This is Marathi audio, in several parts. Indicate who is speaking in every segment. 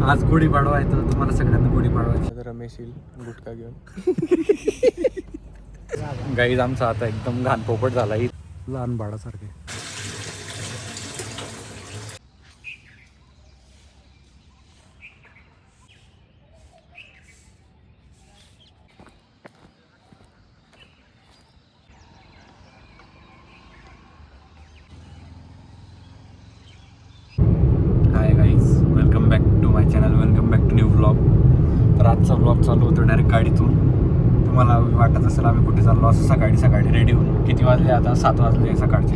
Speaker 1: आज गुढीपाडवा आहे तर तुम्हाला सगळ्यांना गुढीपाडवायची.
Speaker 2: रमेश येईल गुटखा घेऊन.
Speaker 1: गाईज आमचा आता एकदम घाण पोपट झाला लहान बाळासारखे. Hi guys, welcome back to my channel, welcome back to new vlog. तर आजचा व्लॉग चालू होतो डायरेक्ट गाडीतून. तुम्हाला वाटत असेल आम्ही कुठे चाललो असं. सकाळी रेडी होऊन किती वाजले आता? 7 वाजले सकाळचे.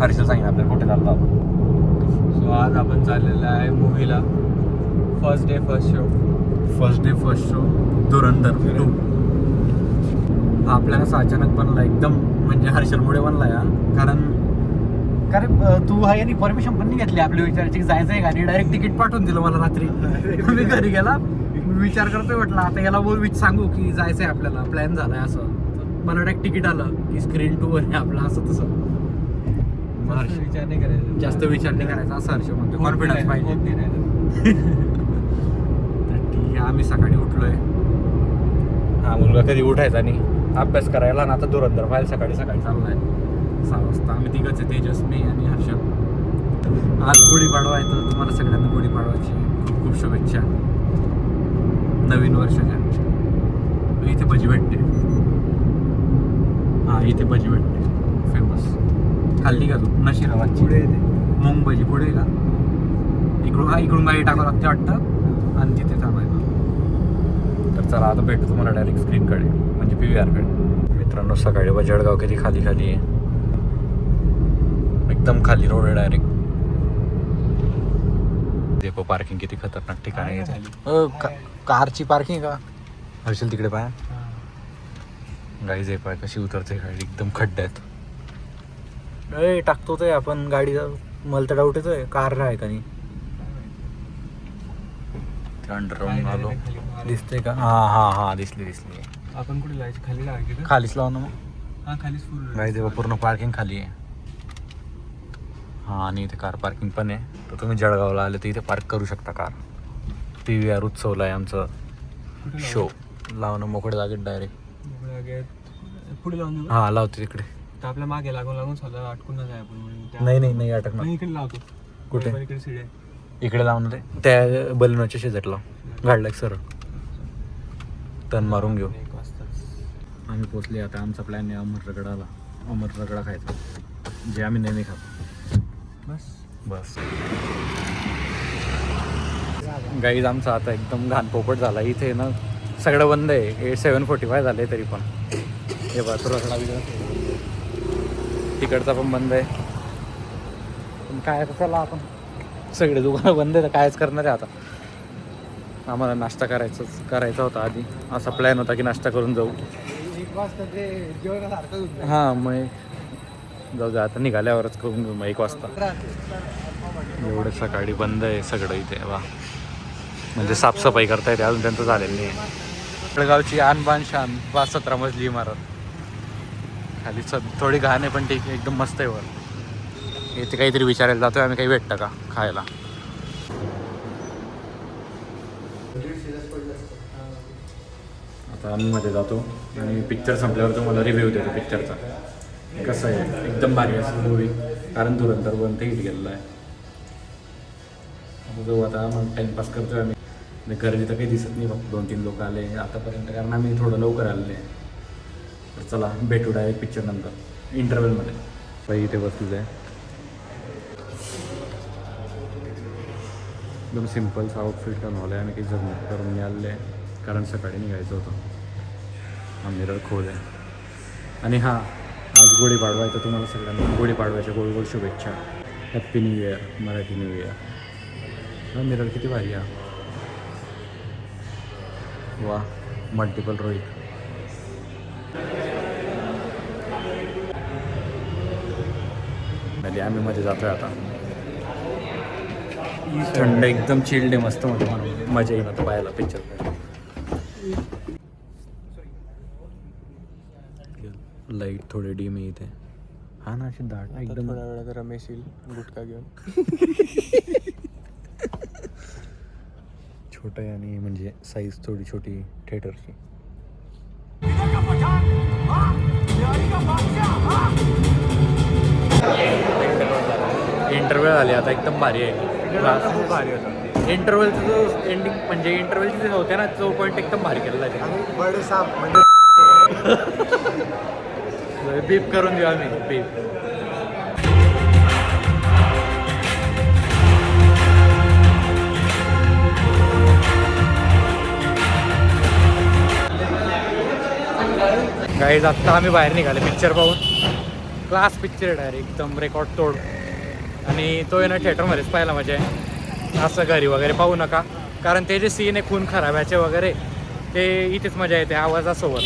Speaker 1: हर्षल सांगितलं आपल्याला कुठे चाललो आपण.
Speaker 2: सो आज आपण चाललेलं आहे मूवीला. फर्स्ट डे फर्स्ट शो धुरंधर 2. आपल्याला असं अचानक बनला एकदम, म्हणजे हर्षलमुळे बनला या. कारण तू हा यांनी परमिशन पण नाही घेतली आपल्या विचाराची की जायचं आहे गाडी. डायरेक्ट तिकीट पाठवून दिलं मला रात्री. मी घरी गेला, विचार करतोय म्हटलं आता याला बोल सांगू की जायचंय आपल्याला, प्लॅन झालाय असं. मला डायरेक्ट तिकीट आलं की स्क्रीन 2 आहे आपला, असं तसं.
Speaker 1: विचार नाही करायचा, जास्त विचार नाही करायचा असं हर्ष म्हणतो. कॉन्फिडन्स पाहिजे. ठीक आहे, आम्ही सकाळी उठलोय. हा मुलगा कधी उठायचा नाही, अभ्यास करायला. आणि आता धुरंधर पाहायला सकाळी चाललाय 6 वाजता. आम्ही तिघंच आहे, तेजस, मी आणि हर्षल. आज गुढीपाडवा आहे तर तुम्हाला सगळ्यांना गुढीपाडवाची खूप खूप शुभेच्छा नवीन वर्षाच्या. इथे भजी भेटते. हां, इथे भजी भेटते फेमस. खाल्ली का तू? नशिराबादची मूग भजी पुढे का? इकडून गाडी टाकावं लागते वाटतं आणि तिथे थांबायचं. तर चला आता भेटू तुम्हाला डायरेक्ट स्क्रीनकडे, म्हणजे PVR कडे. मित्रांनो, सकाळी जळगाव किती खाली आहे. एकदम खाली रोड आहे डायरेक्ट. देखो पार्किंग किती खतरनाक ठिकाणी आहे. कारची पार्किंग का हर्षल? तिकडे पाय गाईज आहे, पाय कशी उतरते गाडी. एकदम खड्ड्यात. टाकतो ते आपण गाडी. मला तर डाऊट येतोय कार आहे का नाही. अंडरग्राऊंड आलो, दिसते का? हा दिसली.
Speaker 2: आपण कुठे जायचं? खाली लावायची का?
Speaker 1: खालीच लाव ना मग.
Speaker 2: हा, खालीच
Speaker 1: गाईज पूर्ण पार्किंग खाली आहे. हां, आणि इथे कार पार्किंग पण आहे. तर तुम्ही जळगावला आले तर इथे पार्क करू शकता कार. PVR उत्सवला आहे आमचं शो. लावणं मोकळे जागेत डायरेक्ट.
Speaker 2: पुढे लावून
Speaker 1: हां, लावते तिकडे.
Speaker 2: तर आपल्या मागे लागून स्वतः अटकून ना जाय आपण.
Speaker 1: नाही अटकणार.
Speaker 2: इकडे लावतो.
Speaker 1: कुठे?
Speaker 2: इकडे सिडे
Speaker 1: इकडे लावणार आहे त्या बलूनाच्या शेजारला. गाडला एक सरळ टर्न मारून घेऊ.
Speaker 2: 1 वाजता
Speaker 1: आम्ही पोचले. आता आमचा प्लॅन आहे अमर रगडा खायचा, जे आम्ही नेहमी खातो. बस गाईज आमचा आता एकदम घाण पोपट झाला. इथे ना सगळं बंद आहे. 7:45 झाले तरी पण. हे बघ, रगडा बिगडा तिकडचा पण बंद आहे. पण काय आता, चला आपण सगळे दुकानं बंद आहे तर कायच करणार आहे आता. आम्हाला नाश्ता करायचा होता आधी. असा प्लॅन होता की नाश्ता करून जाऊ.
Speaker 2: 1 वाजता ते जेवणासारखं.
Speaker 1: हां, मग जाऊ द्या आता, निघाल्यावरच करून घेऊ मग 1 वाजता. एवढं सकाळी बंद आहे सगळं इथे. वा, म्हणजे साफसफाई करता येते, अजून त्यांचं झालेलं नाही आहे. जळगावची आणबान शान 17 मजली इमारत. खाली थोडी घाण आहे पण ठीक आहे, एकदम मस्त आहे. वर इथे काहीतरी विचारायला जातोय आम्ही, काही भेटतं का खायला. आता आम्ही मध्ये जातो आणि पिक्चर संपल्यावर तुम्हाला रिव्ह्यू देतो पिक्चरचा. कसं आहे, एकदम भारी असं मूवी. कारण धुरंधर 1 हिट गेलेला आहे. जाऊ आता, मग टाईमपास करतोय आम्ही. गर्दी तर काही दिसत नाही, फक्त 2-3 लोक आले आतापर्यंत, कारण आम्ही थोडं लवकर आलेले आहे. तर चला भेटू डायरेक्ट पिक्चर नंतर इंटरव्हलमध्ये. बाई इथे बसलेलं आहे. एकदम सिम्पलचा आउटफिट बनवलं आहे. आम्ही काही जमत करून आलेले आहे कारण सकाळी निघायचं होतं. मिरर खोल आहे. आणि हां, आज गुढीपाडवा आहे तर तुम्हाला सगळ्यांना गुढीपाडव्याच्या गोड शुभेच्छा. Happy new year, Marathi new year. हा मिरर किती भारी आहे. वा, मल्टिपल रोहित. आम्ही मध्ये जातोय आता. थंड एकदम चिल्ड आहे, मस्त मध्ये मजा येईल आता पाहायला पिक्चर. लाईट थोडे डीम आहे इथे. हा ना, अशी दाट एकदम.
Speaker 2: थोड्या वेळात रमेश येईल गुटखा घेऊन.
Speaker 1: छोटं आहे आणि म्हणजे साईज थोडी छोटी थिएटरची. इंटरव्ह्यू आली आता एकदम भारी आहे. खूप भारी होता इंटरव्ह्यूचा जो एंडिंग म्हणजे इंटरव्ह्यूचे जे होते ना तो पॉईंट एकदम भारी केलेला आहे.
Speaker 2: बडे साप म्हणजे
Speaker 1: बीप करून देऊ आम्ही बीप. गाईज आत्ता आम्ही बाहेर निघाले पिक्चर पाहून. क्लास पिक्चर आहे डायरेक्ट एकदम रेकॉर्ड तोड. आणि तो आहे ना थिएटरमध्येच पाहायला मजा आहे. असं घरी वगैरे पाहू नका कारण ते जे सीन आहे खून खराब्याचे वगैरे ते इथेच मजा येते आवाजासोबत.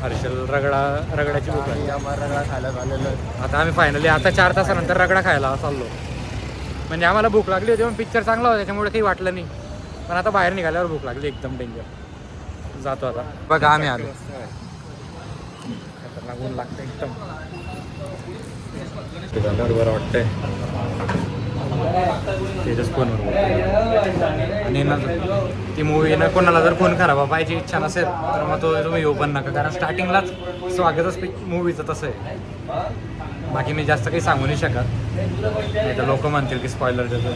Speaker 1: हर्षल रगडाची भूक लागली.
Speaker 2: रगडा खायला झालेलं.
Speaker 1: आता आम्ही फायनली आता 4 तासानंतर रगडा खायला चाललो. म्हणजे आम्हाला भूक लागली होती पण पिक्चर चांगला होता त्याच्यामुळे काही वाटलं नाही. पण आता बाहेर निघाल्यावर भूक लागली एकदम डेंजर. जातो आता. बघा आम्ही आलो. खतरनाक ऊन लागतं एकदम. बरं वाटतंय त्याच्याच फोनवर. आणि ना ती मूवी ना कोणाला जर फोन करावा पाहिजे इच्छा नसेल तर मग तो तुम्ही येऊ पण नका कारण स्टार्टिंगलाच स्वागतच मूवीचं तसं आहे. बाकी मी जास्त काही सांगू नाही शकत नाही तर लोक म्हणतील की स्पॉइलर देतो.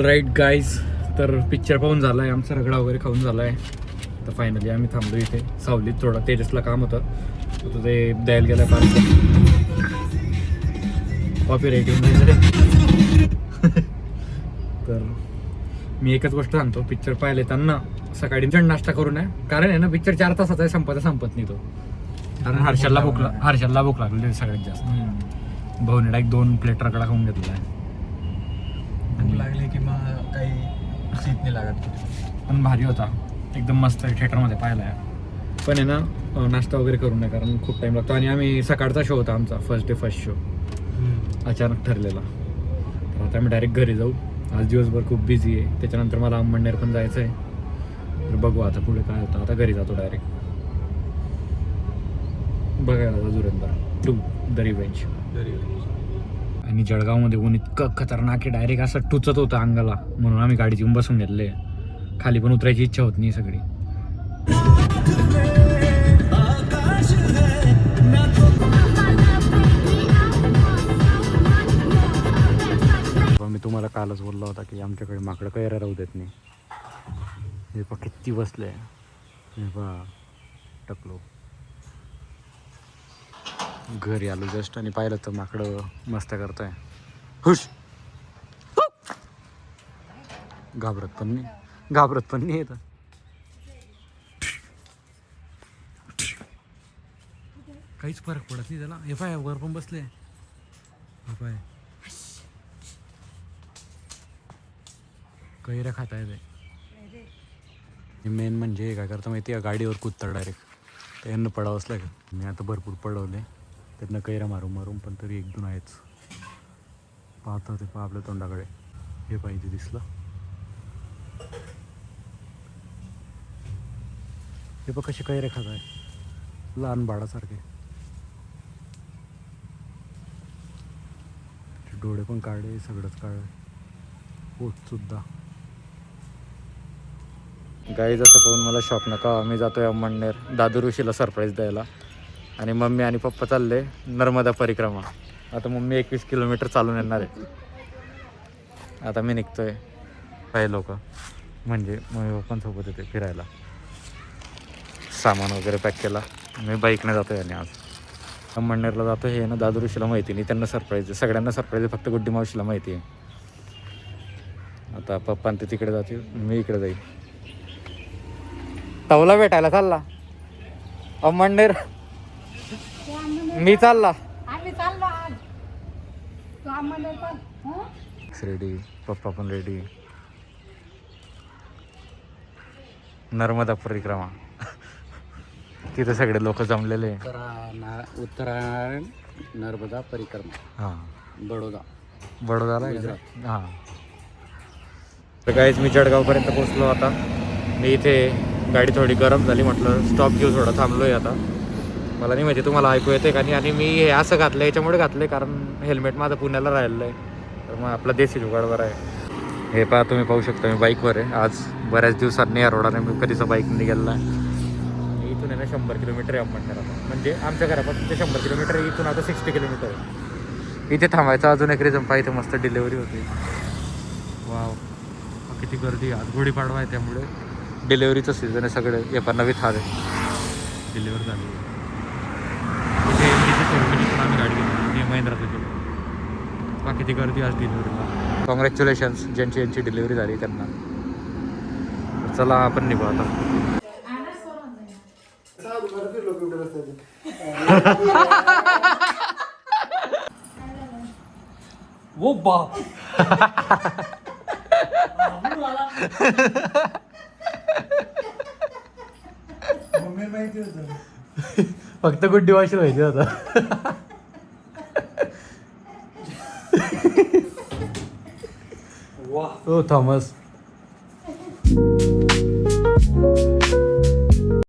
Speaker 1: राईट गाईज तर पिक्चर पाहून झाला आहे आमचा. रगडा वगैरे खाऊन झाला आहे. तर फायनली आम्ही थांबलो इथे सावलीत. थोडं तेजसला काम होतं तर ते द्यायला गेलं पार्सल. कॉपी रायटिंग वगैरे. तर मी एकच गोष्ट सांगतो पिक्चर पाहिले त्यांना सकाळी नाश्ता करू नये कारण आहे ना पिक्चर 4 तासाचा आहे. संपत नाही तो. कारण हर्षलला भूक लागलेली सगळ्यात जास्त. भाऊने डायरेक्ट 2 प्लेट रगडा खाऊन घेतला आहे.
Speaker 2: भूक लागली की मग काही सीट नाही लागत.
Speaker 1: पण भारी होता एकदम मस्त थिएटरमध्ये पाहिला आहे. पण आहे ना नाश्ता वगैरे करू नये कारण खूप टाईम लागतो. आणि आम्ही सकाळचा शो होता आमचा फर्स्ट शो अचानक ठरलेला. तर आता आम्ही डायरेक्ट घरी जाऊ. आज दिवसभर खूप बिझी आहे. त्याच्यानंतर मला अंमळनेर पण जायचं आहे. तर बघू आता पुढे काय होतं. आता घरी जातो डायरेक्ट बघायला धुरंधर 2 द रिव्हेंज. आणि जळगावमध्ये ऊन इतकं खतरनाक आहे डायरेक्ट असं टुचत होतं अंगाला म्हणून आम्ही गाडीत येऊन बसून घेतले. खाली पण उतरायची इच्छा होत नाही सगळी. मी तुम्हाला कालच बोलला होता की आमच्याकडे माकडं कैऱ्या राहू देत नाही. हे पा किती बसले. हे पा टकलो. घरी आलो जस्ट आणि पाहिलं तर माकडं मस्त करतोय. हुश. घाबरत पण नाही येत. काहीच फरक पडत नाही त्याला. हे पाय वर पण बसले. हे पाय कैऱ्या खाता येते. मेन म्हणजे काय करता माहिती आहे गाडीवर कुदतं डायरेक्ट. यांना पडावंच लागेल. मी आता भरपूर पडवले त्यांना कैऱ्या मारून पण तरी 1-2 आहेच. पाहता ते आपल्या तोंडाकडे. हे पाहिजे दिसलं. हे बघ कसे कैऱ्या खात आहे लहान बाळासारखे. डोळे पण काढे सगळंच काढे. पोट सुद्धा. गाईज असं पाहून मला शॉक नका. मी जातोय अंमळनेर दादू ऋषीला सरप्राईज द्यायला. आणि मम्मी आणि पप्पा चालले नर्मदा परिक्रमा. आता मम्मी 21 किलोमीटर चालून येणार आहे. आता मी निघतोय. काही लोक म्हणजे मम्मी पप्पांसोबत येते फिरायला. सामान वगैरे पॅक केला. मी बाईकने जातोय आणि आज अंमळनेरला जातो. हे ना दादू ऋषीला माहिती नाही. त्यांना सरप्राईज आहे. सगळ्यांना सरप्राईज आहे. फक्त गुड्डी मावशीला माहिती आहे. आता पप्पा ते तिकडे जातील मी इकडे जाईल. तवला भेटायला चालला अंमळनेर. मी चालला. रेडी पप्पा पण रेडी. नर्मदा परिक्रमा. तिथे सगळे लोक जमलेले.
Speaker 2: उत्तरायण नर्मदा परिक्रमा.
Speaker 1: हां
Speaker 2: बडोदाला
Speaker 1: हां. तर काहीच मी जळगावपर्यंत पोचलो. आता मी इथे गाडी थोडी गरम झाली, म्हटलं स्टॉप घेऊ, थोडा थांबलो आहे आता. मला नाही माहिती तुम्हाला ऐकू येते का नाही. आणि मी हे असं घातलं याच्यामुळे घातलं कारण हेल्मेट माझं पुण्याला राहिलेलं आहे, तर मग आपला देशी जुगाड बरा आहे. हे पहा, तुम्ही पाहू शकता मी बाईकवर आहे आज. बऱ्याच दिवसांनी या रोडाने मी कधीचा बाईक निघालेला आहे. इथून आहे ना 100 किलोमीटर आहे अहमदनगर, म्हणजे आमच्या घरापासून ते 100 किलोमीटर आहे. इथून आता 60 किलोमीटर आहे. इथे थांबायचं अजून एक रिझन पाहिजे, मस्त डिलेवरी होती. वाव, किती गर्दी. आज गुढीपाडवा आहे त्यामुळे डिलेवरीचं सीझन आहे. सगळे हे पण नवी थार आहे डिलेवर झाली. इथे MDची शोरूम आम्ही गाडी घेतली, हे महिंद्राचं केलं. बाकी ती गर्दी आज डिलेवरीला. कॉंग्रॅच्युलेशन्स ज्यांची डिलेवरी झाली त्यांना. चला आपण निघू आता.
Speaker 2: वो बाप
Speaker 1: फक्त गुड्डी वाशी व्हायची होता.
Speaker 2: वाह
Speaker 1: हो थॉमस.